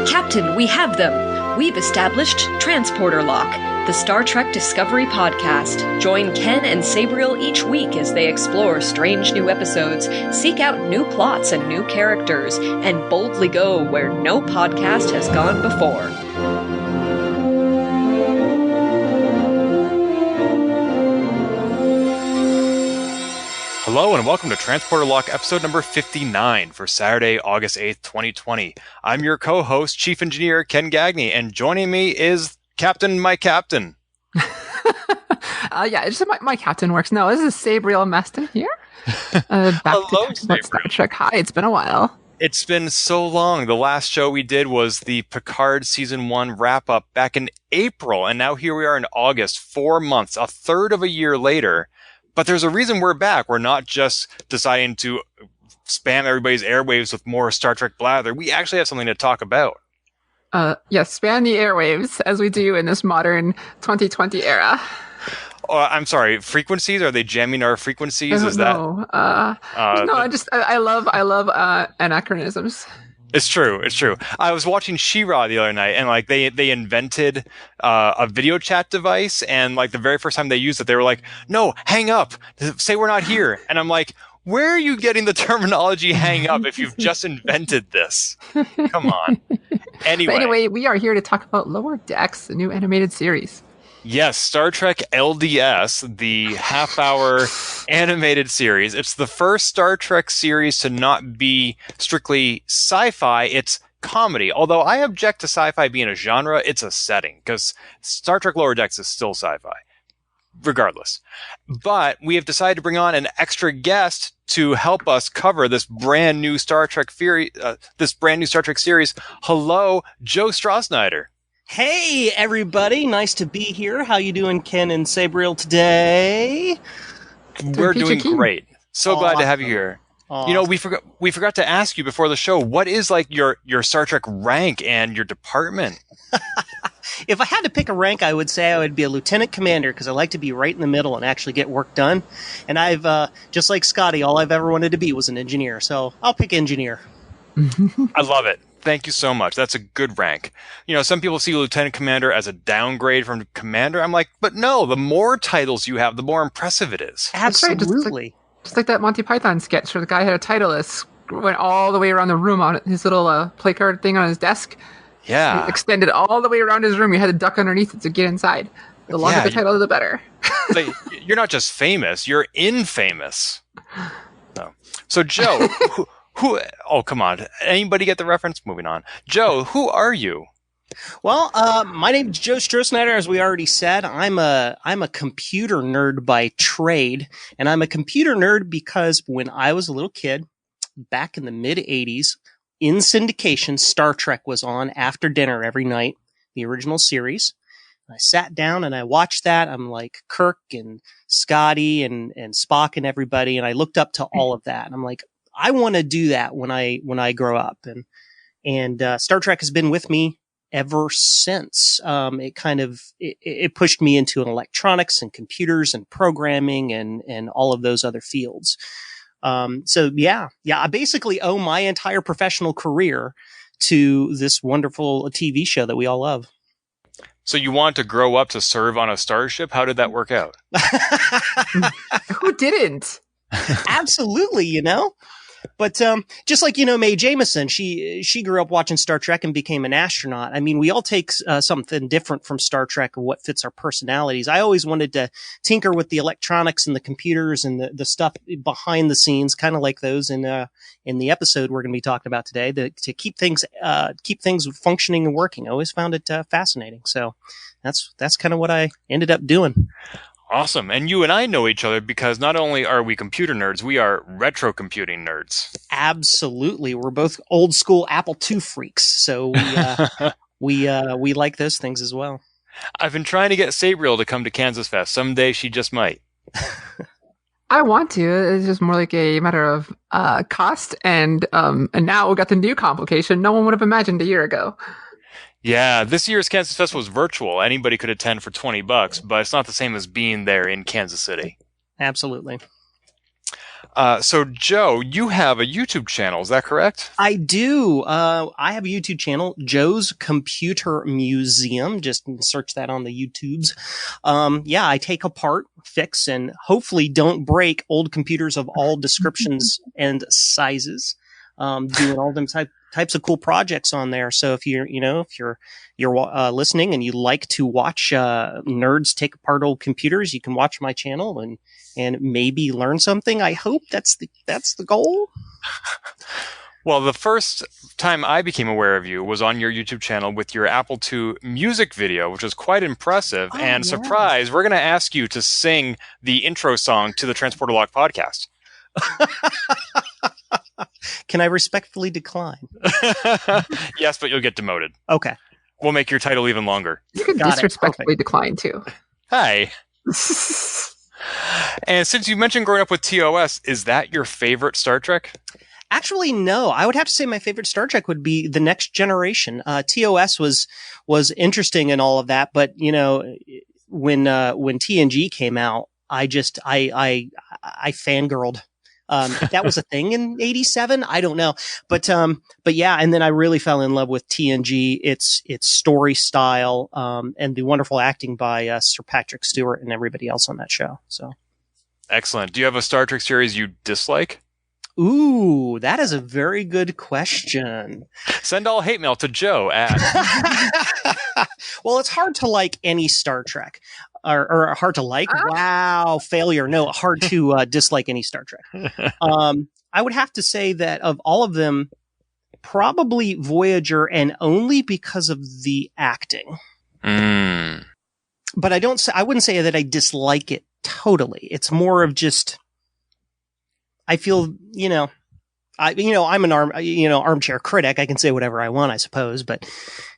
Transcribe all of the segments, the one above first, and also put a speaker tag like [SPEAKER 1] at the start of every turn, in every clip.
[SPEAKER 1] Captain, we have them! We've established Transporter Lock, the Star Trek Discovery podcast. Join Ken and Sabriel each week as they explore strange new episodes, seek out new plots and new characters, and boldly go where no podcast has gone before.
[SPEAKER 2] Hello and welcome to Transporter Lock episode number 59 for Saturday, August 8th, 2020. I'm your co-host, Chief Engineer Ken Gagney, and joining me is my captain.
[SPEAKER 3] Just my captain works. No, this is Sabriel Meston here.
[SPEAKER 2] Hello, Sabriel.
[SPEAKER 3] Star Trek. Hi, it's been a while.
[SPEAKER 2] It's been so long. The last show we did was the Picard Season 1 wrap-up back in April, and now here we are in August, 4 months, a third of a year later. But there's a reason we're back. We're not just deciding to spam everybody's airwaves with more Star Trek blather. We actually have something to talk about.
[SPEAKER 3] Yes, spam the airwaves as we do in this modern 2020 era.
[SPEAKER 2] I'm sorry, frequencies? Are they jamming our frequencies? Is that?
[SPEAKER 3] No, I love anachronisms.
[SPEAKER 2] It's true. I was watching She-Ra the other night, and they invented a video chat device, and the very first time they used it, they were like, "No, hang up. Say we're not here." And I'm like, "Where are you getting the terminology hang up if you've just invented this? Come on." Anyway,
[SPEAKER 3] we are here to talk about Lower Decks, the new animated series.
[SPEAKER 2] Yes, Star Trek LDS, the half-hour animated series. It's the first Star Trek series to not be strictly sci-fi. It's comedy. Although I object to sci-fi being a genre, it's a setting, because Star Trek Lower Decks is still sci-fi, regardless. But we have decided to bring on an extra guest to help us cover this brand new Star Trek series. Hello, Joe Strasnyder.
[SPEAKER 4] Hey, everybody. Nice to be here. How you doing, Ken and Sabriel, today?
[SPEAKER 2] We're doing great. So glad to have you here. Awesome. You know, we forgot to ask you before the show, what is your Star Trek rank and your department?
[SPEAKER 4] If I had to pick a rank, I would say I would be a lieutenant commander, because I like to be right in the middle and actually get work done. And I've, just like Scotty, all I've ever wanted to be was an engineer. So I'll pick engineer.
[SPEAKER 2] I love it. Thank you so much. That's a good rank. You know, some people see lieutenant commander as a downgrade from commander. I'm like, but no, the more titles you have, the more impressive it is.
[SPEAKER 4] Absolutely.
[SPEAKER 3] Just like that Monty Python sketch where the guy had a title that went all the way around the room on his little play card thing on his desk.
[SPEAKER 2] Yeah.
[SPEAKER 3] So it extended all the way around his room. You had to duck underneath it to get inside. The longer the title, the better.
[SPEAKER 2] You're not just famous, you're infamous. So Joe... Oh, come on. Anybody get the reference? Moving on. Joe, who are you?
[SPEAKER 4] Well, my name is Joe Strasnyder, as we already said. I'm a computer nerd by trade, and I'm a computer nerd because when I was a little kid, back in the mid-'80s, in syndication, Star Trek was on after dinner every night, the original series. I sat down and I watched that. I'm like Kirk and Scotty and Spock and everybody, and I looked up to all of that. And I'm like, I want to do that when I grow up, and Star Trek has been with me ever since. It pushed me into electronics and computers and programming and all of those other fields. I basically owe my entire professional career to this wonderful TV show that we all love.
[SPEAKER 2] So you want to grow up to serve on a starship? How did that work out?
[SPEAKER 3] Who didn't?
[SPEAKER 4] Absolutely, you know. But just like, Mae Jameson, she grew up watching Star Trek and became an astronaut. I mean, we all take something different from Star Trek and what fits our personalities. I always wanted to tinker with the electronics and the computers and the stuff behind the scenes, kind of like those in the episode we're going to be talking about today, to keep things functioning and working. I always found it fascinating. So that's kind of what I ended up doing.
[SPEAKER 2] Awesome. And you and I know each other because not only are we computer nerds, we are retro computing nerds.
[SPEAKER 4] Absolutely. We're both old school Apple II freaks. So we like those things as well.
[SPEAKER 2] I've been trying to get Sabriel to come to Kansas Fest. Someday she just might.
[SPEAKER 3] I want to. It's just more like a matter of cost. And now we got the new complication no one would have imagined a year ago.
[SPEAKER 2] Yeah, this year's Kansas Fest was virtual. Anybody could attend for $20, but it's not the same as being there in Kansas City.
[SPEAKER 4] Absolutely.
[SPEAKER 2] So, Joe, you have a YouTube channel, is that correct?
[SPEAKER 4] I do. I have a YouTube channel, Joe's Computer Museum. Just search that on the YouTubes. Yeah, I take apart, fix, and hopefully don't break old computers of all descriptions and sizes. Doing all them types of cool projects on there. So if you're listening and you like to watch nerds take apart old computers, you can watch my channel and maybe learn something. I hope that's the goal.
[SPEAKER 2] Well, the first time I became aware of you was on your YouTube channel with your Apple II music video, which was quite impressive. And
[SPEAKER 4] yes.
[SPEAKER 2] Surprise, we're going to ask you to sing the intro song to the Transporter Lock podcast.
[SPEAKER 4] Can I respectfully decline?
[SPEAKER 2] Yes, but you'll get demoted.
[SPEAKER 4] Okay.
[SPEAKER 2] We'll make your title even longer.
[SPEAKER 3] You can disrespectfully decline too.
[SPEAKER 2] Hi. And since you mentioned growing up with TOS, is that your favorite Star Trek?
[SPEAKER 4] Actually, no. I would have to say my favorite Star Trek would be The Next Generation. TOS was interesting and all of that, but when TNG came out, I fangirled. If that was a thing in '87, I don't know, but yeah. And then I really fell in love with TNG, its story style, and the wonderful acting by Sir Patrick Stewart and everybody else on that show. So,
[SPEAKER 2] excellent. Do you have a Star Trek series you dislike?
[SPEAKER 4] Ooh, that is a very good question.
[SPEAKER 2] Send all hate mail to Joe at.
[SPEAKER 4] Well, it's hard to like any Star Trek. Or hard to like? Wow, failure. No, hard to dislike any Star Trek. I would have to say that of all of them, probably Voyager, and only because of the acting. But I wouldn't say that I dislike it totally. It's more of just, I feel, I'm an armchair critic. I can say whatever I want, I suppose. But,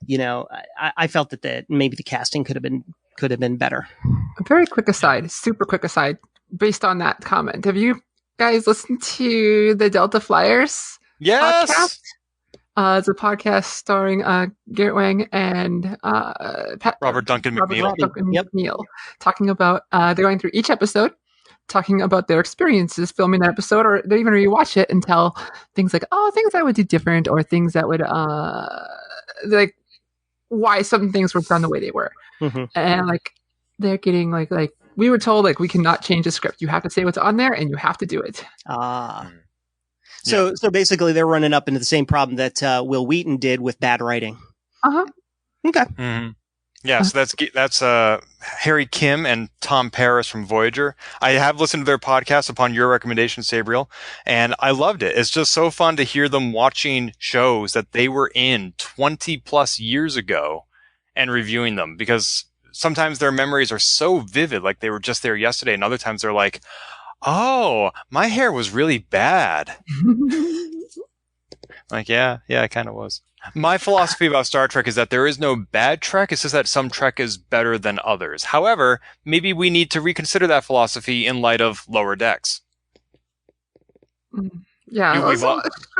[SPEAKER 4] I felt that maybe the casting could have been better.
[SPEAKER 3] A very quick aside, super quick aside, based on that comment. Have you guys listened to the Delta Flyers
[SPEAKER 2] podcast?
[SPEAKER 3] It's a podcast starring Garrett Wang and
[SPEAKER 2] Robert Duncan
[SPEAKER 3] McNeil, talking about they're going through each episode, talking about their experiences filming that episode, or they even rewatch it and tell things like, things I would do different, or things that would like why some things were done the way they were.
[SPEAKER 4] Mm-hmm.
[SPEAKER 3] And they're getting like we were told we cannot change the script. You have to say what's on there and you have to do it.
[SPEAKER 4] So basically they're running up into the same problem that Will Wheaton did with bad writing. Okay.
[SPEAKER 2] Mm-hmm. Yeah, so that's Harry Kim and Tom Paris from Voyager. I have listened to their podcast upon your recommendation, Sabriel, and I loved it. It's just so fun to hear them watching shows that they were in 20 plus years ago and reviewing them, because sometimes their memories are so vivid, like they were just there yesterday, and other times they're like, oh, my hair was really bad. Like, yeah, it kind of was. My philosophy about Star Trek is that there is no bad Trek. It's just that some Trek is better than others. However, maybe we need to reconsider that philosophy in light of Lower Decks.
[SPEAKER 3] Yeah. Should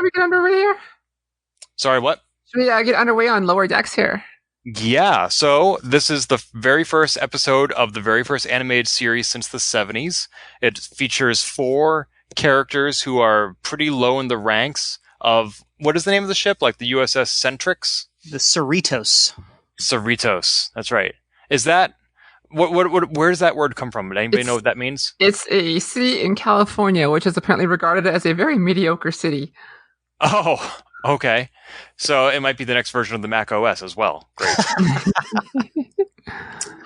[SPEAKER 3] we get underway here?
[SPEAKER 2] Sorry, what?
[SPEAKER 3] Should we get underway on Lower Decks here?
[SPEAKER 2] Yeah, so this is the very first episode of the very first animated series since the 70s. It features 4 characters who are pretty low in the ranks of, what is the name of the ship? Like the USS Centrix?
[SPEAKER 4] The Cerritos.
[SPEAKER 2] Cerritos, that's right. Is that, where does that word come from? Does anybody know what that means?
[SPEAKER 3] It's a city in California, which is apparently regarded as a very mediocre city.
[SPEAKER 2] Oh, okay. So it might be the next version of the Mac OS as well. Great.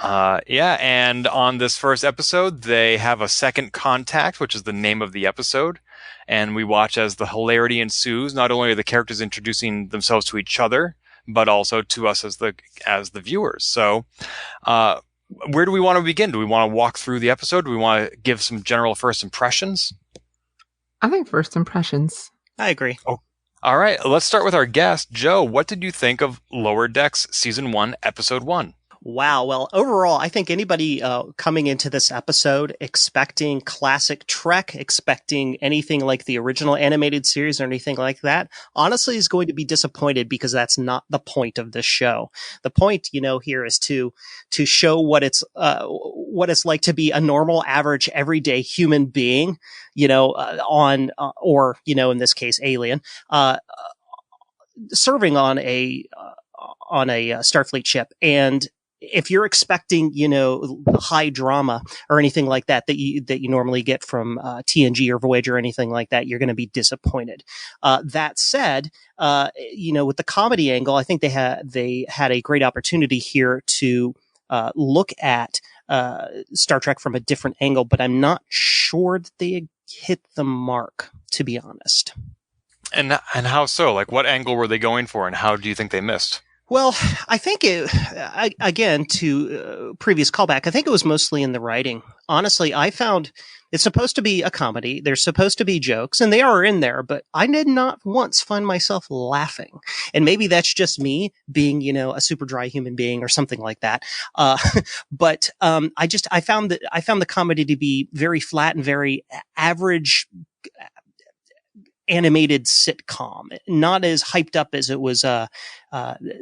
[SPEAKER 2] Yeah, and on this first episode, they have a second contact, which is the name of the episode. And we watch as the hilarity ensues. Not only are the characters introducing themselves to each other, but also to us as the viewers. So, where do we want to begin? Do we want to walk through the episode? Do we want to give some general first impressions?
[SPEAKER 3] I think first impressions.
[SPEAKER 4] I agree.
[SPEAKER 2] Oh, all right. Let's start with our guest, Joe. What did you think of Lower Decks Season 1, Episode 1?
[SPEAKER 4] Wow. Well, overall, I think anybody coming into this episode expecting classic Trek, expecting anything like the original animated series or anything like that, honestly is going to be disappointed, because that's not the point of this show. The point, here is to show what what it's like to be a normal, average, everyday human being, on, or, in this case, alien, serving on a Starfleet ship. And if you're expecting, high drama or anything like that you normally get from TNG or Voyager or anything like that, you're going to be disappointed. That said, with the comedy angle, I think they had a great opportunity here to look at Star Trek from a different angle, but I'm not sure that they hit the mark, to be honest.
[SPEAKER 2] And how so? Like, what angle were they going for, and how do you think they missed?
[SPEAKER 4] Well, I think again, to previous callback, I think it was mostly in the writing. Honestly, I found it's supposed to be a comedy. There's supposed to be jokes, and they are in there, but I did not once find myself laughing. And maybe that's just me being, a super dry human being or something like that. But I found the comedy to be very flat and very average animated sitcom, not as hyped up as it was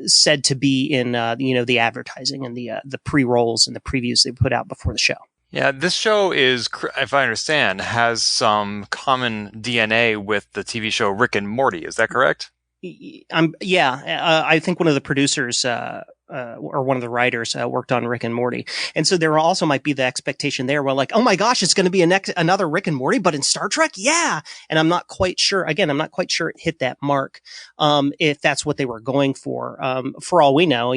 [SPEAKER 4] said to be in the advertising and the pre-rolls and the previews they put out before the show.
[SPEAKER 2] Yeah, this show is, if I understand, has some common DNA with the TV show Rick and Morty. Is that correct?
[SPEAKER 4] I think one of the producers or one of the writers worked on Rick and Morty, and so there also might be the expectation there. Well, like, oh my gosh, it's going to be another Rick and Morty, but in Star Trek, yeah. And I'm not quite sure. Again, I'm not quite sure it hit that mark. If that's what they were going for. For all we know,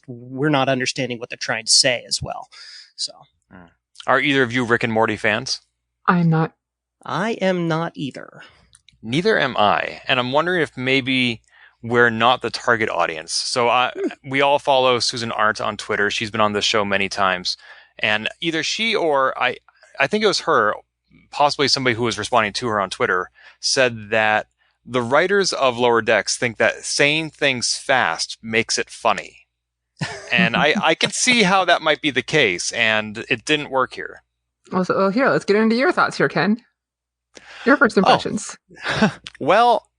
[SPEAKER 4] we're not understanding what they're trying to say as well. So,
[SPEAKER 2] are either of you Rick and Morty fans?
[SPEAKER 3] I'm not.
[SPEAKER 4] I am not either.
[SPEAKER 2] Neither am I, and I'm wondering if maybe we're not the target audience. So we all follow Susan Arndt on Twitter. She's been on this show many times, and either she or I think it was her, possibly somebody who was responding to her on Twitter, said that the writers of Lower Decks think that saying things fast makes it funny. And I can see how that might be the case, and it didn't work here.
[SPEAKER 3] Well, here, let's get into your thoughts here, Ken. Your first impressions.
[SPEAKER 2] Oh. Well,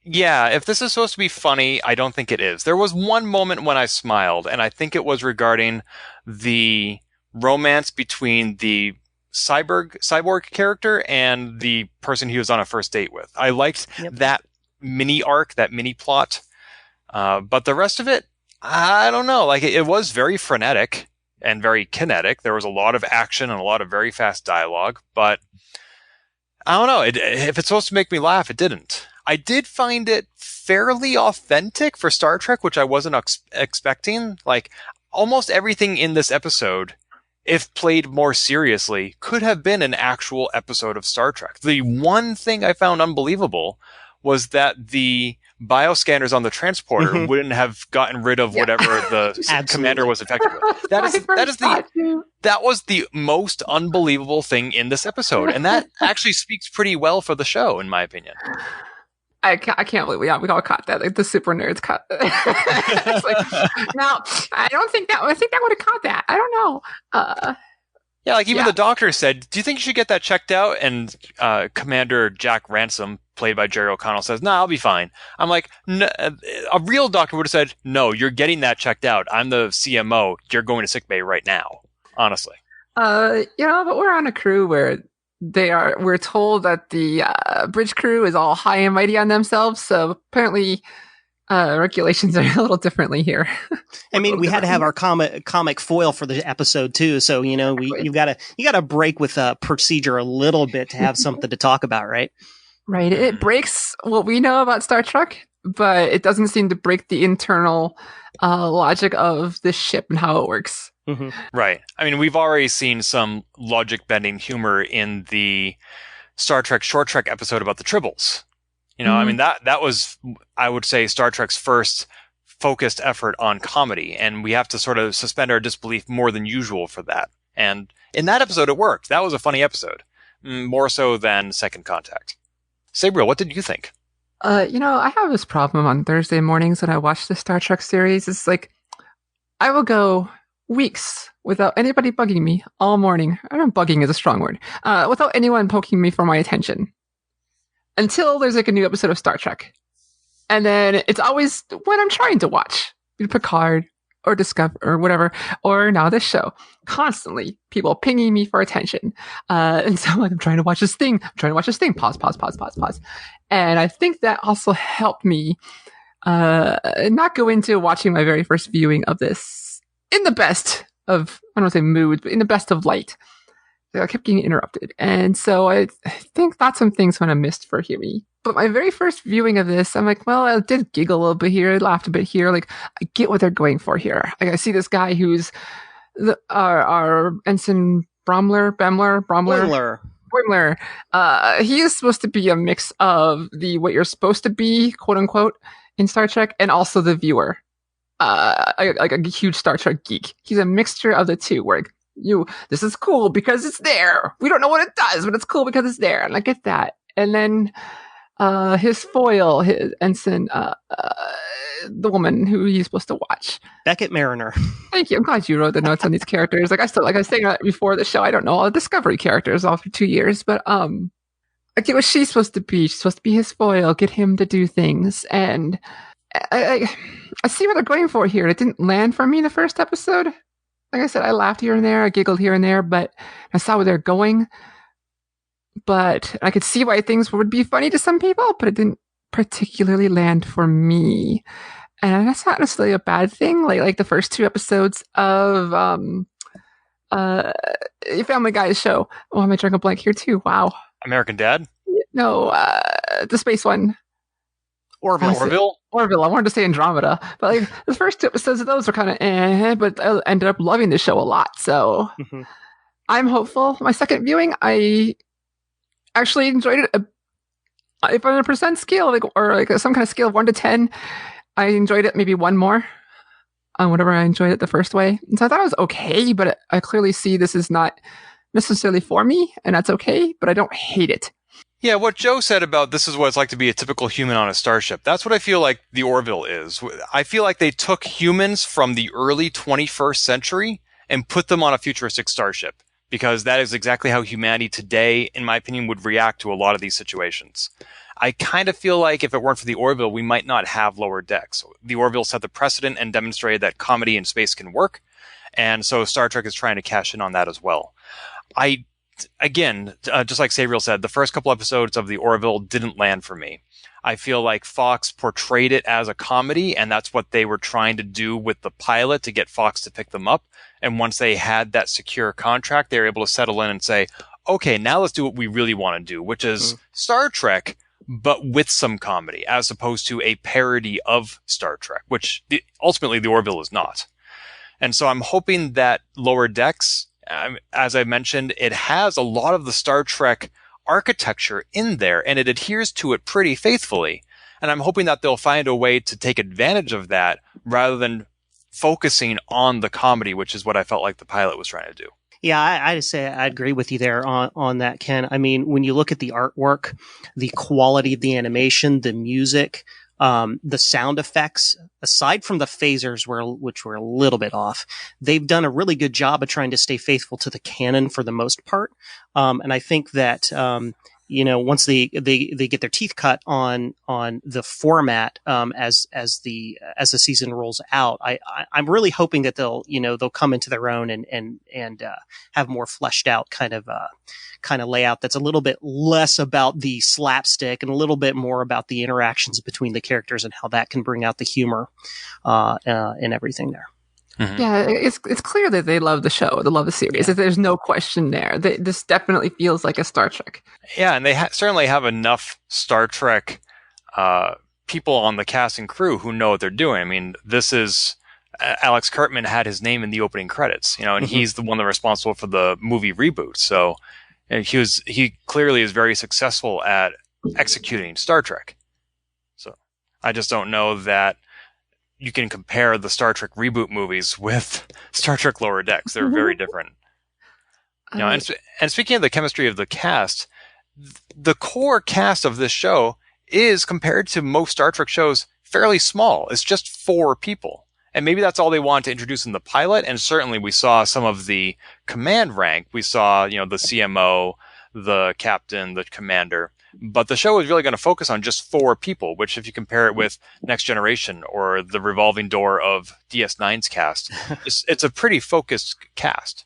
[SPEAKER 2] yeah, if this is supposed to be funny, I don't think it is. There was one moment when I smiled, and I think it was regarding the romance between the cyborg character and the person he was on a first date with. I liked that mini arc, that mini plot. But the rest of it, I don't know. Like, it was very frenetic and very kinetic. There was a lot of action and a lot of very fast dialogue, but I don't know. If it's supposed to make me laugh, it didn't. I did find it fairly authentic for Star Trek, which I wasn't expecting. Like, almost everything in this episode, if played more seriously, could have been an actual episode of Star Trek. The one thing I found unbelievable was that the bioscanners on the transporter wouldn't have gotten rid of whatever the commander was infected with. That was the most unbelievable thing in this episode, and that actually speaks pretty well for the show, in my opinion.
[SPEAKER 3] I can't believe we all caught that. Like, the super nerds caught that. It's like, now, I think that would have caught that. I don't know.
[SPEAKER 2] Yeah, like even the doctor said, do you think you should get that checked out? And Commander Jack Ransom, played by Jerry O'Connell, says, no, I'll be fine. I'm like, a real doctor would have said, no, you're getting that checked out. I'm the CMO. You're going to sickbay right now. Honestly.
[SPEAKER 3] But we're on a crew where we're told that the bridge crew is all high and mighty on themselves. So apparently regulations are a little differently here.
[SPEAKER 4] I mean, we had to have our comic foil for the episode too. So, you got to break with procedure a little bit to have something to talk about, right?
[SPEAKER 3] Right. It breaks what we know about Star Trek, but it doesn't seem to break the internal logic of the ship and how it works.
[SPEAKER 4] Mm-hmm.
[SPEAKER 2] Right. I mean, we've already seen some logic-bending humor in the Star Trek Short Trek episode about the Tribbles. I mean, that was, I would say, Star Trek's first focused effort on comedy, and we have to sort of suspend our disbelief more than usual for that. And in that episode, it worked. That was a funny episode, more so than Second Contact. Sabriel, what did you think?
[SPEAKER 3] I have this problem on Thursday mornings when I watch the Star Trek series. It's like, I will go weeks without anybody bugging me all morning. I don't know, bugging is a strong word. Without anyone poking me for my attention. Until there's like a new episode of Star Trek. And then it's always when I'm trying to watch. Picard, or Discover or whatever, or now this show, constantly people pinging me for attention. And so I'm like, I'm trying to watch this thing. Pause. And I think that also helped me not go into watching my very first viewing of this in the best of, I don't want to say moods, but in the best of light. I kept getting interrupted. And so I think that's some things when I missed for Huey. But my very first viewing of this, I'm like, well, I did giggle a little bit here. I laughed a bit here. Like, I get what they're going for here. Like, I see this guy who's our Ensign Boimler. He is supposed to be a mix of what you're supposed to be, quote unquote, in Star Trek, and also the viewer. Like a huge Star Trek geek. He's a mixture of the two, where this is cool because it's there. We don't know what it does, but it's cool because it's there. And I get that. And then his foil, his ensign, the woman who he's supposed to watch,
[SPEAKER 4] Beckett Mariner.
[SPEAKER 3] Thank you. I'm glad you wrote the notes on these characters. Like I was saying before the show, I don't know all the Discovery characters all for 2 years, but I get what she's supposed to be. She's supposed to be his foil, get him to do things, and I see what they're going for here. It didn't land for me the first episode. Like I said, I laughed here and there, I giggled here and there, but I saw where they're going. But I could see why things would be funny to some people, but it didn't particularly land for me. And that's not necessarily a bad thing. Like the first 2 episodes of Family Guy's show. Oh, am I drawing a blank here too? Wow.
[SPEAKER 2] American Dad?
[SPEAKER 3] No, the space one.
[SPEAKER 2] Orville?
[SPEAKER 3] Orville. I wanted to say Andromeda, but like the first 2 episodes of those were kind of but I ended up loving the show a lot. So I'm hopeful. My second viewing, I actually enjoyed it. If on a percent scale, or some kind of scale of 1 to 10, I enjoyed it maybe 1 more on whatever I enjoyed it the first way. And so I thought it was okay, but I clearly see this is not necessarily for me, and that's okay, but I don't hate it.
[SPEAKER 2] Yeah, what Joe said about this is what it's like to be a typical human on a starship. That's what I feel like the Orville is. I feel like they took humans from the early 21st century and put them on a futuristic starship, because that is exactly how humanity today, in my opinion, would react to a lot of these situations. I kind of feel like if it weren't for the Orville, we might not have lower decks. The Orville set the precedent and demonstrated that comedy in space can work, and so Star Trek is trying to cash in on that as well. Again, just like Sabriel said, the first couple episodes of the Orville didn't land for me. I feel like Fox portrayed it as a comedy, and that's what they were trying to do with the pilot to get Fox to pick them up. And once they had that secure contract, they were able to settle in and say, okay, now let's do what we really want to do, which is Star Trek, but with some comedy, as opposed to a parody of Star Trek, which ultimately the Orville is not. And so I'm hoping that Lower Decks, as I mentioned, it has a lot of the Star Trek architecture in there, and it adheres to it pretty faithfully. And I'm hoping that they'll find a way to take advantage of that rather than focusing on the comedy, which is what I felt like the pilot was trying to do.
[SPEAKER 4] Yeah, I'd say I agree with you there on that, Ken. I mean, when you look at the artwork, the quality of the animation, the music, the sound effects, aside from the phasers, which were a little bit off, they've done a really good job of trying to stay faithful to the canon for the most part. And I think that, once they get their teeth cut on the format, as the season rolls out, I'm really hoping that they'll come into their own and have more fleshed out kind of layout that's a little bit less about the slapstick and a little bit more about the interactions between the characters and how that can bring out the humor and everything there.
[SPEAKER 3] Mm-hmm. Yeah, it's clear that they love the show, they love the series. Yeah. There's no question there. This definitely feels like a Star Trek.
[SPEAKER 2] Yeah, and they certainly have enough Star Trek people on the cast and crew who know what they're doing. I mean, this is Alex Kurtzman had his name in the opening credits, and he's the one that's responsible for the movie reboot. So he clearly is very successful at executing Star Trek. So I just don't know that you can compare the Star Trek reboot movies with Star Trek Lower Decks. They're very different. And speaking of the chemistry of the cast, the core cast of this show is, compared to most Star Trek shows, fairly small. It's just 4 people. And maybe that's all they wanted to introduce in the pilot. And certainly we saw some of the command rank. We saw, the CMO, the captain, the commander. But the show is really going to focus on just 4 people, which if you compare it with Next Generation or the revolving door of DS9's cast, it's a pretty focused cast.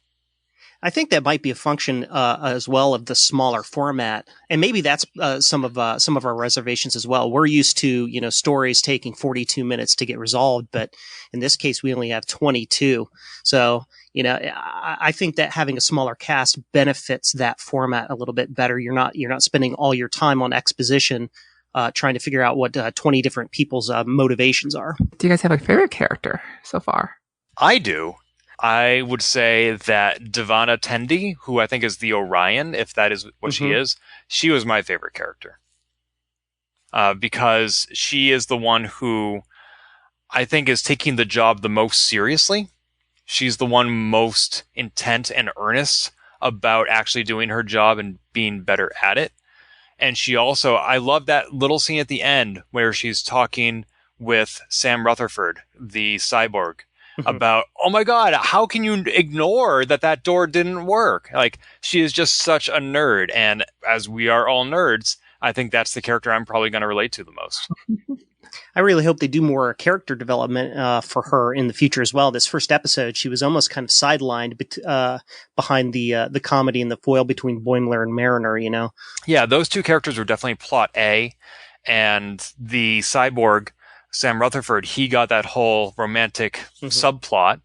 [SPEAKER 4] I think that might be a function as well of the smaller format, and maybe that's some of our reservations as well. We're used to stories taking 42 minutes to get resolved, but in this case we only have 22. So I think that having a smaller cast benefits that format a little bit better. You're not spending all your time on exposition trying to figure out what 20 different people's motivations are.
[SPEAKER 3] Do you guys have a favorite character so far?
[SPEAKER 2] I do. I would say that Divana Tendi, who I think is the Orion, if that is what she is, she was my favorite character. Because she is the one who I think is taking the job the most seriously. She's the one most intent and earnest about actually doing her job and being better at it. And she also, I love that little scene at the end where she's talking with Sam Rutherford, the cyborg, about, oh my God, how can you ignore that door didn't work? Like, she is just such a nerd. And as we are all nerds, I think that's the character I'm probably going to relate to the most.
[SPEAKER 4] I really hope they do more character development for her in the future as well. This first episode, she was almost kind of sidelined behind the comedy and the foil between Boimler and Mariner,
[SPEAKER 2] Yeah, those 2 characters were definitely plot A. And the cyborg, Sam Rutherford, he got that whole romantic subplot.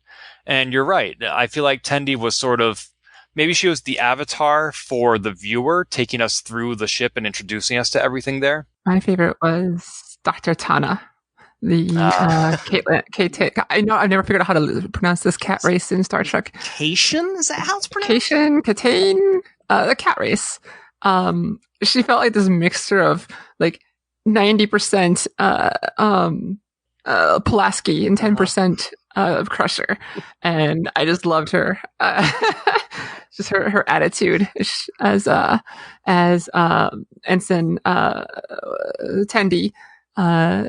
[SPEAKER 2] And you're right. I feel like Tendi was sort of, maybe she was the avatar for the viewer, taking us through the ship and introducing us to everything there.
[SPEAKER 3] My favorite was Dr. Tana, the Caitlin. I know I've never figured out how to pronounce this cat race in Star Trek.
[SPEAKER 4] Cation? Is that how it's pronounced?
[SPEAKER 3] Cation, Catane, the cat race. She felt like this mixture of like 90% Pulaski and 10% of Crusher, and I just loved her. Just her attitude as Ensign Tendi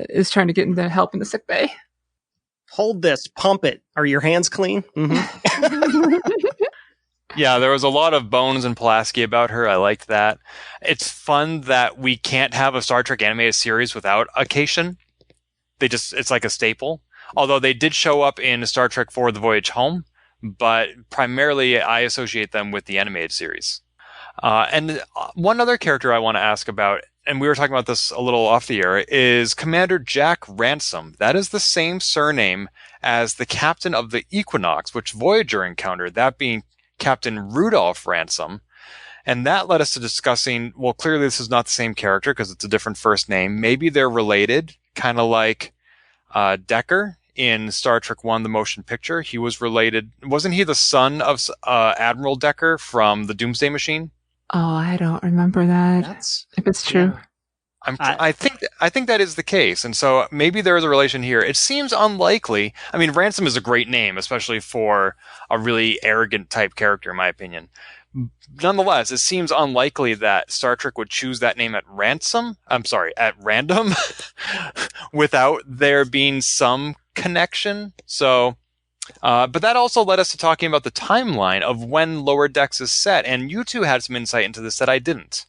[SPEAKER 3] is trying to get into help in the sick bay.
[SPEAKER 4] Hold this, pump it. Are your hands clean?
[SPEAKER 2] Yeah, there was a lot of bones and Pulaski about her. I liked that. It's fun that we can't have a Star Trek animated series without a Cation. It's like a staple. Although they did show up in Star Trek IV: The Voyage Home, but primarily I associate them with the animated series. And one other character I want to ask about, and we were talking about this a little off the air, is Commander Jack Ransom. That is the same surname as the captain of the Equinox, which Voyager encountered, that being Captain Rudolph Ransom. And that led us to discussing, well, clearly this is not the same character because it's a different first name. Maybe they're related, kind of like Decker in Star Trek I, the motion picture. He was related. Wasn't he the son of Admiral Decker from the Doomsday Machine?
[SPEAKER 3] Oh, I don't remember that. If it's true.
[SPEAKER 2] Yeah. I think that is the case. And so maybe there is a relation here. It seems unlikely. I mean, Ransom is a great name, especially for a really arrogant type character, in my opinion. Nonetheless, it seems unlikely that Star Trek would choose that name at random without there being some connection. So, but that also led us to talking about the timeline of when Lower Decks is set. And you two had some insight into this that I didn't.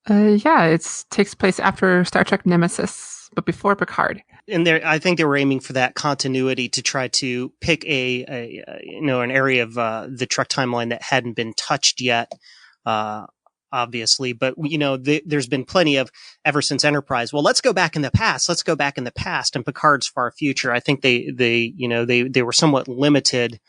[SPEAKER 3] Yeah, it takes place after Star Trek Nemesis, but before Picard.
[SPEAKER 4] And I think they were aiming for that continuity to try to pick an area of the Trek timeline that hadn't been touched yet, obviously. But there's been plenty of ever since Enterprise. Well, let's go back in the past. Let's go back in the past, and Picard's far future. I think they were somewhat limited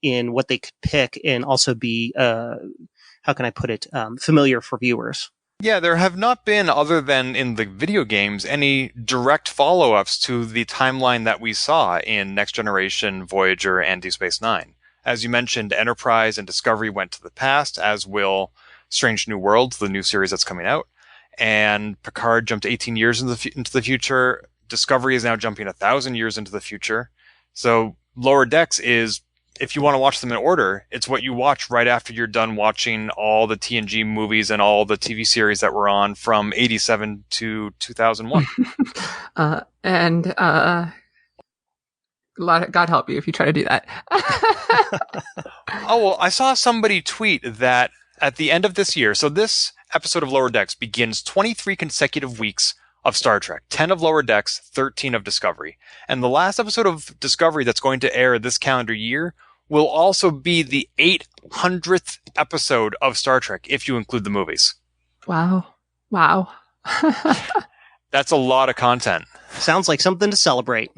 [SPEAKER 4] in what they could pick, and also be how can I put it, familiar for viewers.
[SPEAKER 2] Yeah, there have not been, other than in the video games, any direct follow-ups to the timeline that we saw in Next Generation, Voyager, and Deep Space Nine. As you mentioned, Enterprise and Discovery went to the past, as will Strange New Worlds, the new series that's coming out. And Picard jumped 18 years into the future. Discovery is now jumping 1,000 years into the future. So Lower Decks is, if you want to watch them in order, it's what you watch right after you're done watching all the TNG movies and all the TV series that were on from 87 to 2001.
[SPEAKER 3] God help you if you try to do that.
[SPEAKER 2] Oh, well, I saw somebody tweet that at the end of this year, so this episode of Lower Decks begins 23 consecutive weeks of Star Trek, 10 of Lower Decks, 13 of Discovery. And the last episode of Discovery that's going to air this calendar year will also be the 800th episode of Star Trek, if you include the movies.
[SPEAKER 3] Wow.
[SPEAKER 2] That's a lot of content.
[SPEAKER 4] Sounds like something to celebrate.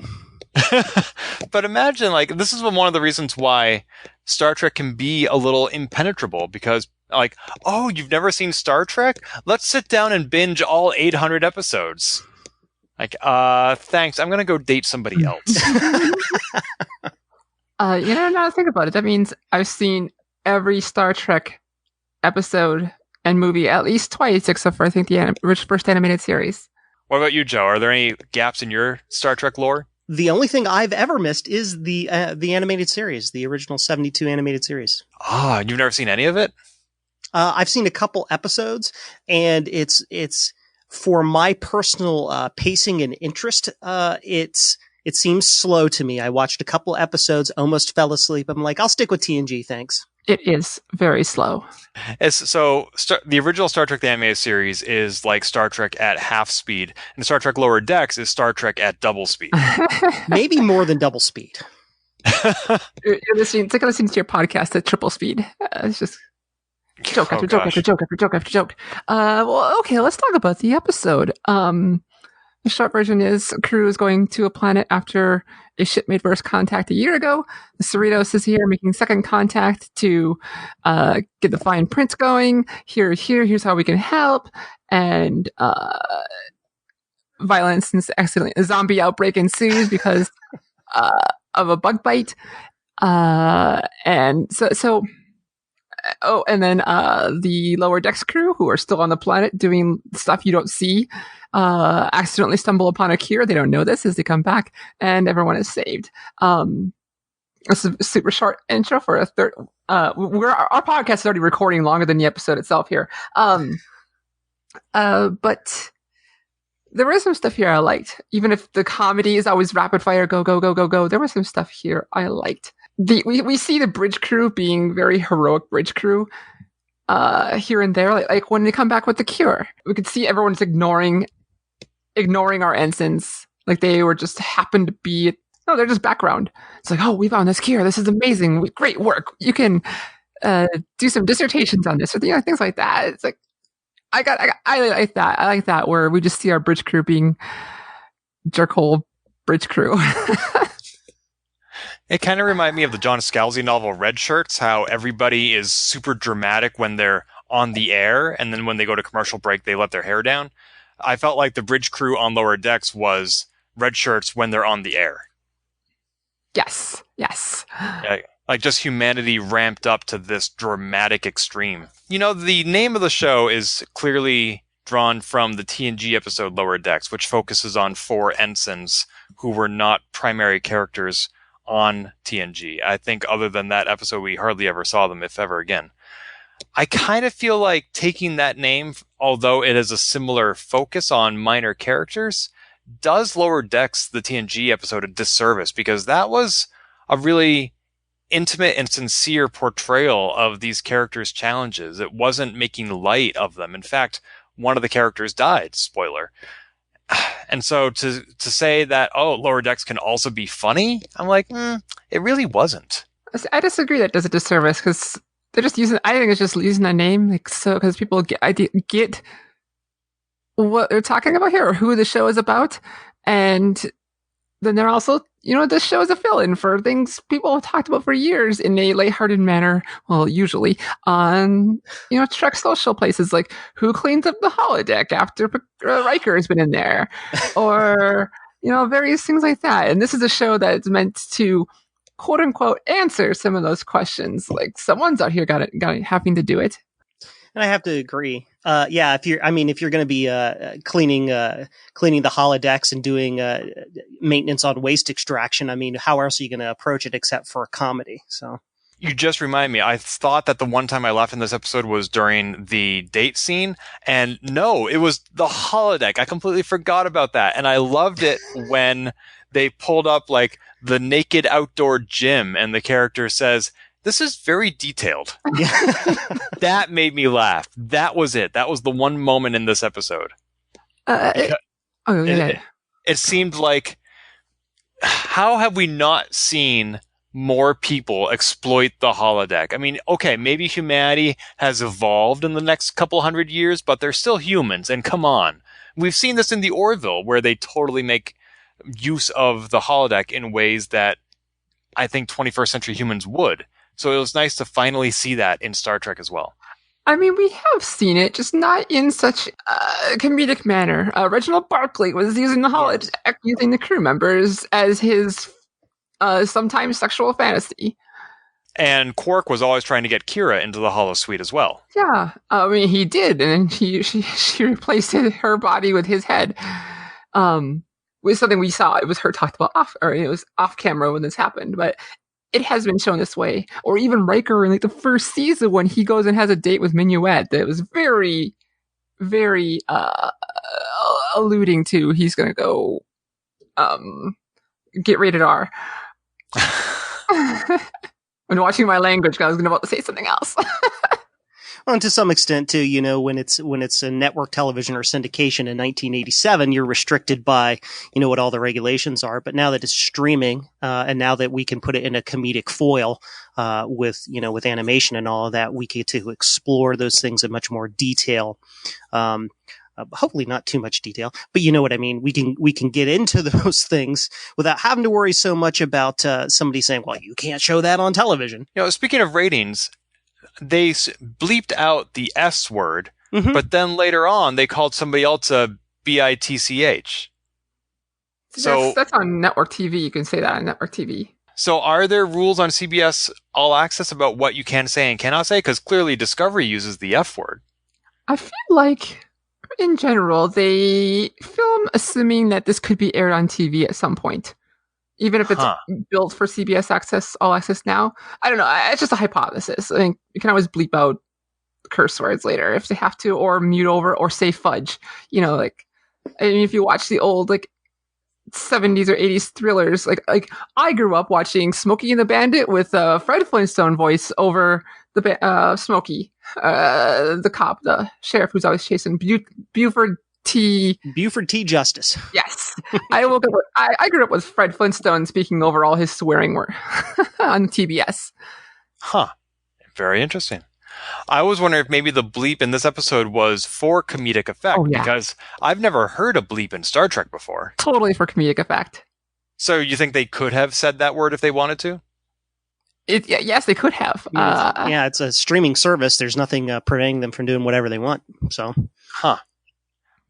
[SPEAKER 2] But imagine, like, this is one of the reasons why Star Trek can be a little impenetrable, because, like, oh, you've never seen Star Trek? Let's sit down and binge all 800 episodes. Like, thanks. I'm going to go date somebody else.
[SPEAKER 3] Now to think about it, that means I've seen every Star Trek episode and movie at least twice, except for, I think, the first animated series.
[SPEAKER 2] What about you, Joe? Are there any gaps in your Star Trek lore?
[SPEAKER 4] The only thing I've ever missed is the animated series, the original 72 animated series.
[SPEAKER 2] Ah, you've never seen any of it?
[SPEAKER 4] I've seen a couple episodes, and it's for my personal pacing and interest. It seems slow to me. I watched a couple episodes, almost fell asleep. I'm like, I'll stick with TNG, thanks.
[SPEAKER 3] It is very slow.
[SPEAKER 2] The original Star Trek the Animated Series is like Star Trek at half speed, and Star Trek Lower Decks is Star Trek at double speed.
[SPEAKER 4] Maybe more than double speed.
[SPEAKER 3] You're listening. It's like listening to your podcast at triple speed. It's just joke after joke after joke after joke after joke. Well, okay, let's talk about the episode. The short version is crew is going to a planet after a ship made first contact a year ago. The Cerritos is here making second contact to get the fine print going. Here's how we can help. And violence and accidentally a zombie outbreak ensues because of a bug bite. And then the Lower Decks crew, who are still on the planet doing stuff you don't see, accidentally stumble upon a cure. They don't know this as they come back, and everyone is saved. It's a super short intro for a third. Our podcast is already recording longer than the episode itself here. But there was some stuff here I liked. Even if the comedy is always rapid fire, go, go, go, go, go, there was some stuff here I liked. We see the bridge crew being very heroic bridge crew here and there. Like when they come back with the cure, we could see everyone's ignoring our ensigns. Like they were just happened to be, no, they're just background. It's like, oh, we found this cure. This is amazing. Great work. You can do some dissertations on this or things like that. It's like, I like that. I like that where we just see our bridge crew being jerkhole bridge crew.
[SPEAKER 2] It kind of reminded me of the John Scalzi novel Red Shirts, how everybody is super dramatic when they're on the air, and then when they go to commercial break, they let their hair down. I felt like the bridge crew on Lower Decks was Red Shirts when they're on the air.
[SPEAKER 3] Yes.
[SPEAKER 2] Yeah, like just humanity ramped up to this dramatic extreme. You know, the name of the show is clearly drawn from the TNG episode Lower Decks, which focuses on 4 ensigns who were not primary characters on TNG. I think other than that episode, we hardly ever saw them, if ever again. I kind of feel like taking that name, although it has a similar focus on minor characters, does Lower Decks, the TNG episode, a disservice, because that was a really intimate and sincere portrayal of these characters' challenges. It wasn't making light of them. In fact, one of the characters died. Spoiler. And so to say that, oh, Lower Decks can also be funny, I'm like, it really wasn't.
[SPEAKER 3] I disagree that does a disservice because they're just using, I think it's just using a name, like, so, because people get what they're talking about here or who the show is about. And then they're also, this show is a fill-in for things people have talked about for years in a lighthearted manner. Well, usually on, Trek social places, like who cleans up the holodeck after Riker has been in there, or, various things like that. And this is a show that's meant to, quote unquote, answer some of those questions. Like someone's out here got it having to do it.
[SPEAKER 4] And I have to agree. If you're going to be cleaning the holodecks and doing maintenance on waste extraction, I mean, how else are you going to approach it except for a comedy? So
[SPEAKER 2] you just remind me. I thought that the one time I laughed in this episode was during the date scene, and no, it was the holodeck. I completely forgot about that, and I loved it when they pulled up like the naked outdoor gym, and the character says, this is very detailed.
[SPEAKER 4] Yeah.
[SPEAKER 2] That made me laugh. That was it. That was the one moment in this episode. It seemed like, how have we not seen more people exploit the holodeck? I mean, okay, maybe humanity has evolved in the next couple hundred years, but they're still humans, and come on. We've seen this in the Orville, where they totally make use of the holodeck in ways that I think 21st century humans would. So it was nice to finally see that in Star Trek as well.
[SPEAKER 3] I mean, we have seen it, just not in such a comedic manner. Reginald Barclay was using the holodeck, using the crew members as his sometimes sexual fantasy.
[SPEAKER 2] And Quark was always trying to get Kira into the holosuite as well.
[SPEAKER 3] Yeah, I mean, he did, and she replaced her body with his head. Was something we saw. It was her talked about it was off camera when this happened, but it has been shown this way. Or even Riker in like the first season when he goes and has a date with Minuet. That was very, very alluding to he's going to go get rated R. When watching my language, I was going to say something else.
[SPEAKER 4] Well, and to some extent, too, when it's a network television or syndication in 1987, you're restricted by, what all the regulations are. But now that it's streaming, and now that we can put it in a comedic foil, with animation and all of that, we get to explore those things in much more detail. Hopefully not too much detail, but you know what I mean? We can get into those things without having to worry so much about, somebody saying, well, you can't show that on television.
[SPEAKER 2] Speaking of ratings, they bleeped out the S word, but then later on they called somebody else a bitch. So
[SPEAKER 3] that's on network TV. You can say that on network TV.
[SPEAKER 2] So are there rules on CBS All Access about what you can say and cannot say? Because clearly Discovery uses the F word.
[SPEAKER 3] I feel like, in general, they film assuming that this could be aired on TV at some point. Even if it's built for CBS Access, All Access now. I don't know. It's just a hypothesis. I think you can always bleep out curse words later if they have to, or mute over, or say fudge. If you watch the old, 70s or 80s thrillers, like I grew up watching Smokey and the Bandit with Fred Flintstone voice over the Smokey, the cop, the sheriff who's always chasing Buford T.
[SPEAKER 4] Justice.
[SPEAKER 3] Yes. I grew up with Fred Flintstone speaking over all his swearing word on TBS.
[SPEAKER 2] Very interesting. I was wondering if maybe the bleep in this episode was for comedic effect, because I've never heard a bleep in Star Trek before.
[SPEAKER 3] Totally for comedic effect.
[SPEAKER 2] So you think they could have said that word if they wanted to?
[SPEAKER 3] Yes, they could have.
[SPEAKER 4] It's a streaming service. There's nothing preventing them from doing whatever they want. So,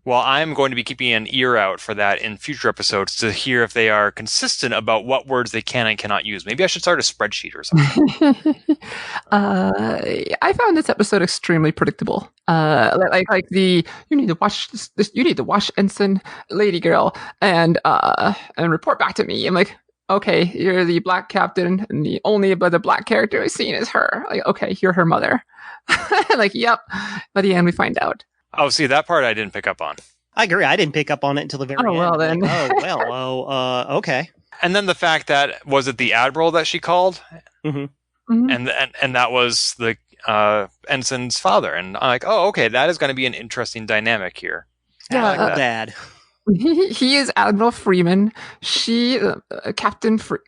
[SPEAKER 2] Well, I'm going to be keeping an ear out for that in future episodes to hear if they are consistent about what words they can and cannot use. Maybe I should start a spreadsheet or something.
[SPEAKER 3] I found this episode extremely predictable. You need to watch this. You need to watch Ensign Lady Girl and report back to me. I'm like, okay, you're the black captain, and the only other black character I've seen is her. Like, okay, you're her mother. Yep. By the end, we find out.
[SPEAKER 2] Oh, see, that part I didn't pick up on.
[SPEAKER 4] I agree. I didn't pick up on it until the very end.
[SPEAKER 3] Oh, well, then.
[SPEAKER 4] Okay.
[SPEAKER 2] And then the fact that, was it the Admiral that she called?
[SPEAKER 3] Mm-hmm.
[SPEAKER 2] And that was the Ensign's father. And I'm like, oh, okay, that is going to be an interesting dynamic here.
[SPEAKER 3] Yeah,
[SPEAKER 4] I like Dad.
[SPEAKER 3] He is Admiral Freeman. She, Captain Freeman,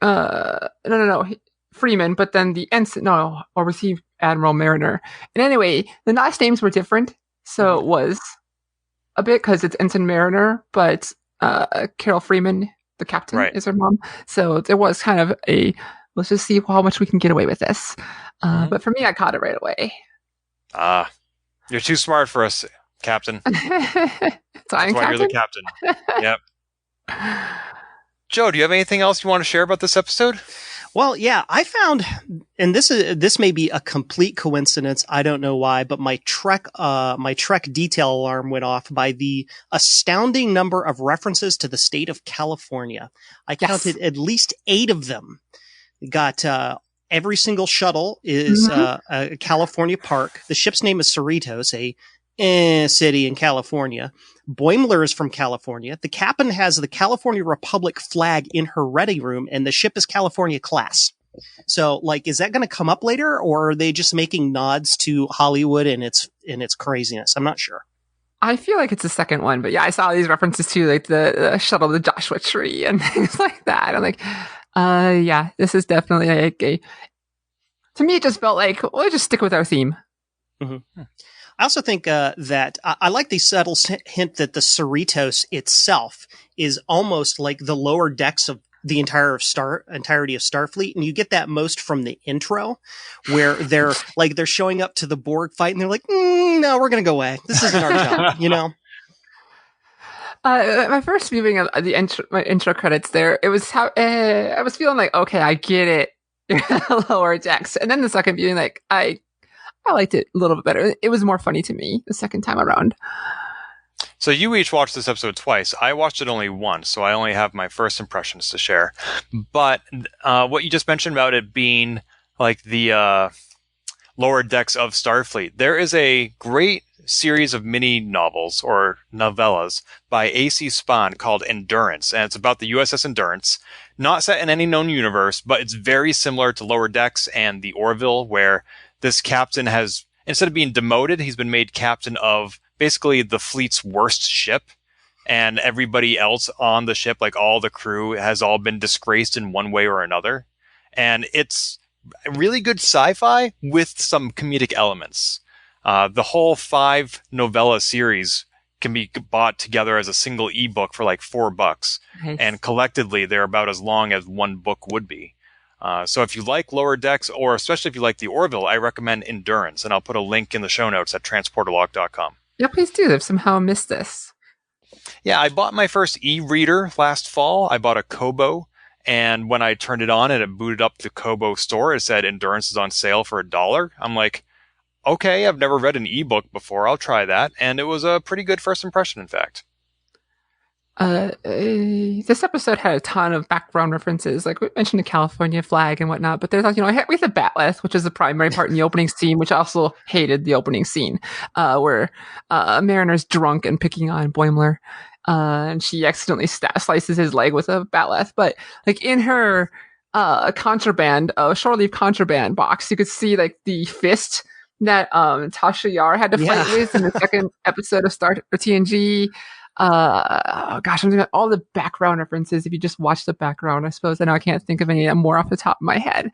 [SPEAKER 3] but then the ensign, or was he Admiral Mariner? And anyway, the last names were different, so it was a bit because it's Ensign Mariner, but Carol Freeman, the captain, is her mom. So there was kind of let's just see how much we can get away with this. But for me, I caught it right away.
[SPEAKER 2] You're too smart for us, Captain. That's why you're the captain. Yep. Joe, do you have anything else you want to share about this episode?
[SPEAKER 4] Well, yeah, I found, and this may be a complete coincidence. I don't know why, but my Trek detail alarm went off by the astounding number of references to the state of California. I counted at least 8 of them. Got every single shuttle is a California park. The ship's name is Cerritos, a city in California. Boimler is from California. The captain has the California Republic flag in her ready room, and the ship is California class. So, like, is that going to come up later, or are they just making nods to Hollywood and its craziness? I'm not sure.
[SPEAKER 3] I feel like it's the second one, but yeah, I saw these references to like the shuttle, the Joshua Tree, and things like that. I'm like, yeah, this is definitely like a. To me, it just felt like we'll just stick with our theme.
[SPEAKER 4] Mm-hmm. I also think that I like the subtle hint that the Cerritos itself is almost like the lower decks of the entirety of Starfleet, and you get that most from the intro, where they're showing up to the Borg fight, and they're like, "No, we're gonna go away. This isn't our job," you know.
[SPEAKER 3] My first viewing of my intro credits there, it was how I was feeling like, okay, I get it, lower decks, and then the second viewing, like I liked it a little bit better. It was more funny to me the second time around.
[SPEAKER 2] So you each watched this episode twice. I watched it only once, so I only have my first impressions to share. But what you just mentioned about it being like the lower decks of Starfleet, there is a great series of mini novels or novellas by A.C. Spahn called Endurance, and it's about the USS Endurance. Not set in any known universe, but it's very similar to Lower Decks and the Orville, where this captain has, instead of being demoted, he's been made captain of basically the fleet's worst ship, and everybody else on the ship, like all the crew, has all been disgraced in one way or another. And it's really good sci-fi with some comedic elements. The whole 5 novella series can be bought together as a single ebook for like $4. Nice. And collectively they're about as long as one book would be. So if you like Lower Decks, or especially if you like the Orville, I recommend Endurance, and I'll put a link in the show notes at transporterlog.com.
[SPEAKER 3] Yeah, please do. I've somehow missed this.
[SPEAKER 2] Yeah, I bought my first e-reader last fall. I bought a Kobo, and when I turned it on and it booted up the Kobo store, it said Endurance is on sale for $1. I'm like, okay, I've never read an ebook before. I'll try that. And it was a pretty good first impression, in fact.
[SPEAKER 3] This episode had a ton of background references, like we mentioned the California flag and whatnot, but there's like, we had the Batleth, which is the primary part in the opening scene, which I also hated the opening scene, where Mariner's drunk and picking on Boimler, and she accidentally slices his leg with a Batleth. But like in her shore leave contraband box, you could see like the fist that Tasha Yar had to fight with in the second episode of TNG. I'm thinking about all the background references. If you just watch the background, I suppose. I know I can't think of any more off the top of my head,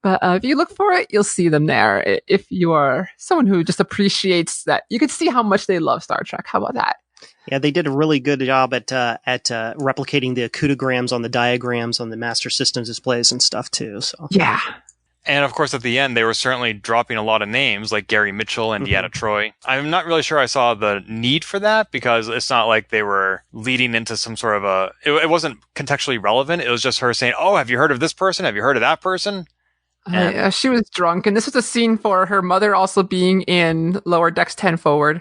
[SPEAKER 3] but if you look for it, you'll see them there. If you are someone who just appreciates that, you can see how much they love Star Trek. How about that?
[SPEAKER 4] Yeah, they did a really good job at replicating the acutograms on the diagrams on the master systems displays and stuff too. So
[SPEAKER 3] yeah.
[SPEAKER 2] And of course, at the end, they were certainly dropping a lot of names like Gary Mitchell and Deanna Troi. I'm not really sure I saw the need for that, because it's not like they were leading into some sort of it wasn't contextually relevant. It was just her saying, oh, have you heard of this person? Have you heard of that person?
[SPEAKER 3] She was drunk, and this was a scene for her mother also being in Lower Decks 10 Forward,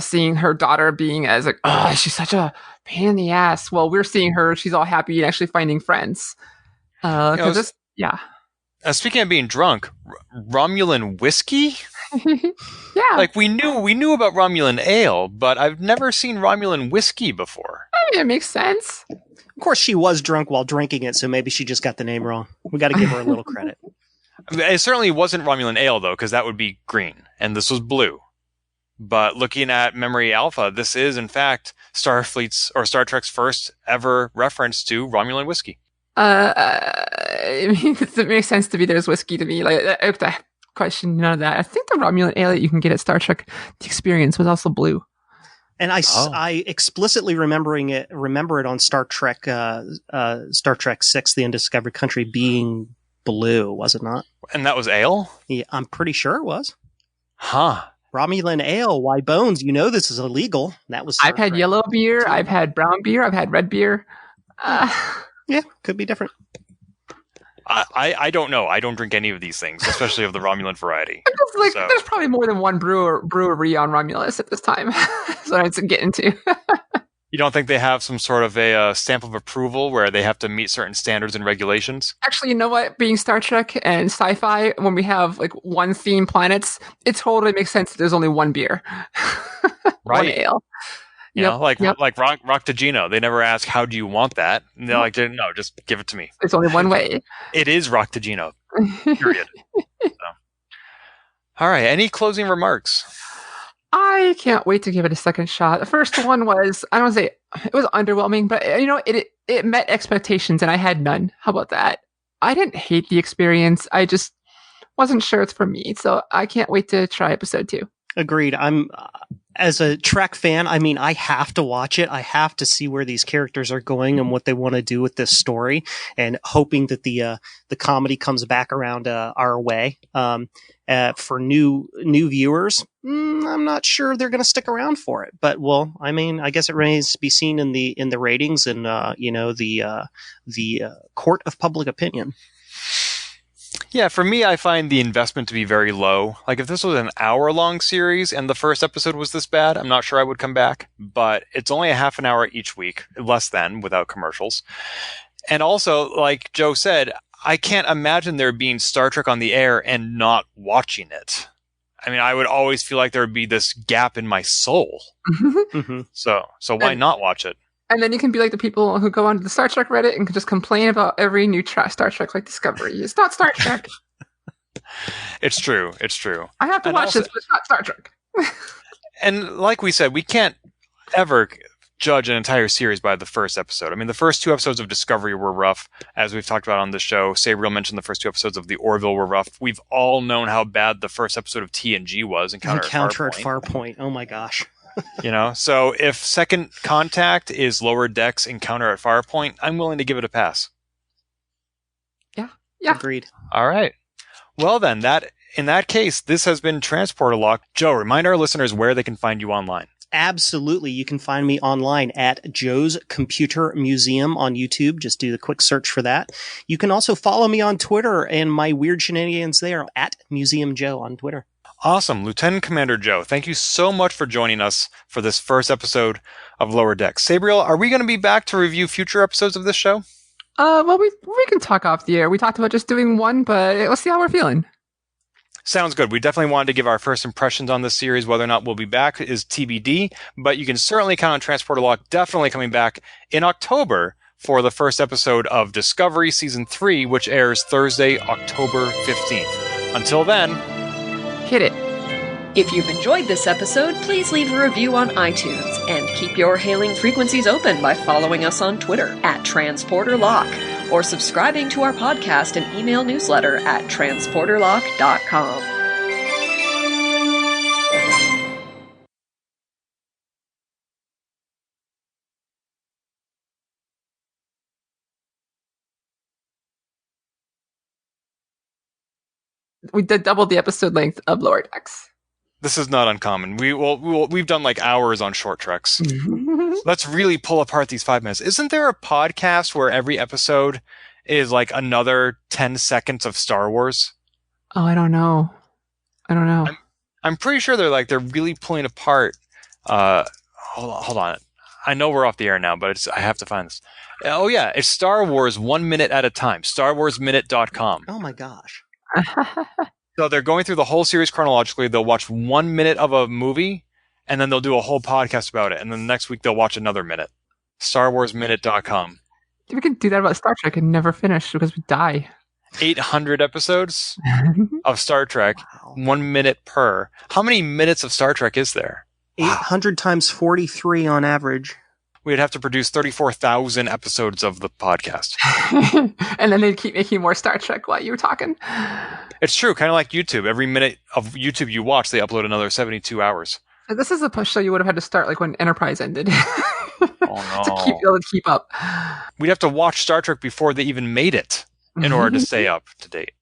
[SPEAKER 3] seeing her daughter being as like, oh, she's such a pain in the ass. Well, we're seeing her, she's all happy and actually finding friends.
[SPEAKER 2] Speaking of being drunk, Romulan whiskey?
[SPEAKER 3] Yeah.
[SPEAKER 2] Like we knew about Romulan ale, but I've never seen Romulan whiskey before.
[SPEAKER 3] I mean, it makes sense.
[SPEAKER 4] Of course, she was drunk while drinking it, so maybe she just got the name wrong. We got to give her a little credit.
[SPEAKER 2] I mean, it certainly wasn't Romulan ale, though, because that would be green, and this was blue. But looking at Memory Alpha, this is, in fact, Starfleet's or Star Trek's first ever reference to Romulan whiskey.
[SPEAKER 3] I mean, it makes sense to be there's whiskey to me. Like, I question none of that. I think the Romulan ale that you can get at Star Trek The Experience was also blue.
[SPEAKER 4] And I explicitly remember it on Star Trek 6, The Undiscovered Country, being blue, was it not?
[SPEAKER 2] And that was ale?
[SPEAKER 4] Yeah, I'm pretty sure it was.
[SPEAKER 2] Huh.
[SPEAKER 4] Romulan ale, why bones? You know this is illegal. That was.
[SPEAKER 3] I've had yellow beer, I've had brown beer, I've had red beer.
[SPEAKER 4] Yeah, could be different.
[SPEAKER 2] I don't know. I don't drink any of these things, especially of the Romulan variety.
[SPEAKER 3] There's probably more than one brewery on Romulus at this time. So I to get into.
[SPEAKER 2] You don't think they have some sort of a stamp of approval where they have to meet certain standards and regulations?
[SPEAKER 3] Actually, you know what? Being Star Trek and sci-fi, when we have like one theme planets, it totally makes sense that there's only one beer.
[SPEAKER 2] Right.
[SPEAKER 3] One ale.
[SPEAKER 2] You know, like Rock to Gino. They never ask, how do you want that? And they're like, no, just give it to me.
[SPEAKER 3] There's only one way.
[SPEAKER 2] It is Rock to Gino. Period. So. All right. Any closing remarks?
[SPEAKER 3] I can't wait to give it a second shot. The first one was, I don't want to say it was underwhelming, but it met expectations and I had none. How about that? I didn't hate the experience. I just wasn't sure it's for me. So I can't wait to try episode 2.
[SPEAKER 4] Agreed. I'm as a Trek fan, I mean, I have to watch it. I have to see where these characters are going and what they want to do with this story, and hoping that the comedy comes back around our way. For new viewers, I'm not sure they're going to stick around for it. But well, I mean, I guess it remains to be seen in the ratings and the court of public opinion.
[SPEAKER 2] Yeah, for me, I find the investment to be very low. Like, if this was an hour-long series and the first episode was this bad, I'm not sure I would come back. But it's only a half an hour each week, less than, without commercials. And also, like Joe said, I can't imagine there being Star Trek on the air and not watching it. I mean, I would always feel like there would be this gap in my soul.
[SPEAKER 4] Mm-hmm.
[SPEAKER 2] So why not watch it?
[SPEAKER 3] And then you can be like the people who go onto the Star Trek Reddit and can just complain about every new Star Trek like Discovery. It's not Star Trek.
[SPEAKER 2] It's true. It's true.
[SPEAKER 3] I have to watch this, but it's not Star Trek.
[SPEAKER 2] And like we said, we can't ever judge an entire series by the first episode. I mean, the first 2 episodes of Discovery were rough, as we've talked about on the show. Sabriel mentioned the first 2 episodes of The Orville were rough. We've all known how bad the first episode of TNG was. Encounter at
[SPEAKER 4] Farpoint. Oh my gosh.
[SPEAKER 2] So if Second Contact is Lower Decks Encounter at Farpoint, I'm willing to give it a pass.
[SPEAKER 3] Yeah.
[SPEAKER 4] Agreed.
[SPEAKER 2] All right. Well then, in that case, this has been Transporter Lock. Joe, remind our listeners where they can find you online.
[SPEAKER 4] Absolutely. You can find me online at Joe's Computer Museum on YouTube. Just do the quick search for that. You can also follow me on Twitter and my weird shenanigans there at Museum Joe on Twitter.
[SPEAKER 2] Awesome. Lieutenant Commander Joe, thank you so much for joining us for this first episode of Lower Decks. Sabriel, are we going to be back to review future episodes of this show?
[SPEAKER 3] Well, we can talk off the air. We talked about just doing one, but let's see how we're feeling.
[SPEAKER 2] Sounds good. We definitely wanted to give our first impressions on this series. Whether or not we'll be back is TBD, but you can certainly count on Transporter Lock definitely coming back in October for the first episode of Discovery Season 3, which airs Thursday, October 15th. Until then,
[SPEAKER 3] hit it.
[SPEAKER 1] If you've enjoyed this episode, please leave a review on iTunes and keep your hailing frequencies open by following us on Twitter at TransporterLock or subscribing to our podcast and email newsletter at transporterlock.com.
[SPEAKER 3] We did double the episode length of Lower Decks.
[SPEAKER 2] This is not uncommon. We've done like hours on short treks. Let's really pull apart these 5 minutes. Isn't there a podcast where every episode is like another 10 seconds of Star Wars?
[SPEAKER 3] Oh, I don't know.
[SPEAKER 2] I'm pretty sure they're really pulling apart. Hold on. I know we're off the air now, but I have to find this. Oh yeah, it's Star Wars 1 minute at a time. StarWarsMinute.com.
[SPEAKER 4] Oh my gosh.
[SPEAKER 2] So they're going through the whole series chronologically. They'll watch 1 minute of a movie, and then they'll do a whole podcast about it. And then the next week they'll watch another minute. StarWarsMinute.com.
[SPEAKER 3] We can do that about Star Trek and never finish because we die.
[SPEAKER 2] 800 episodes of Star Trek, 1 minute per. How many minutes of Star Trek is there?
[SPEAKER 4] 800 times 43 on average.
[SPEAKER 2] We'd have to produce 34,000 episodes of the podcast.
[SPEAKER 3] And then they'd keep making more Star Trek while you were talking.
[SPEAKER 2] It's true, kind of like YouTube. Every minute of YouTube you watch, they upload another 72 hours.
[SPEAKER 3] This is a show you would have had to start like when Enterprise ended.
[SPEAKER 2] Oh no.
[SPEAKER 3] To be able to keep up.
[SPEAKER 2] We'd have to watch Star Trek before they even made it in order to stay up to date.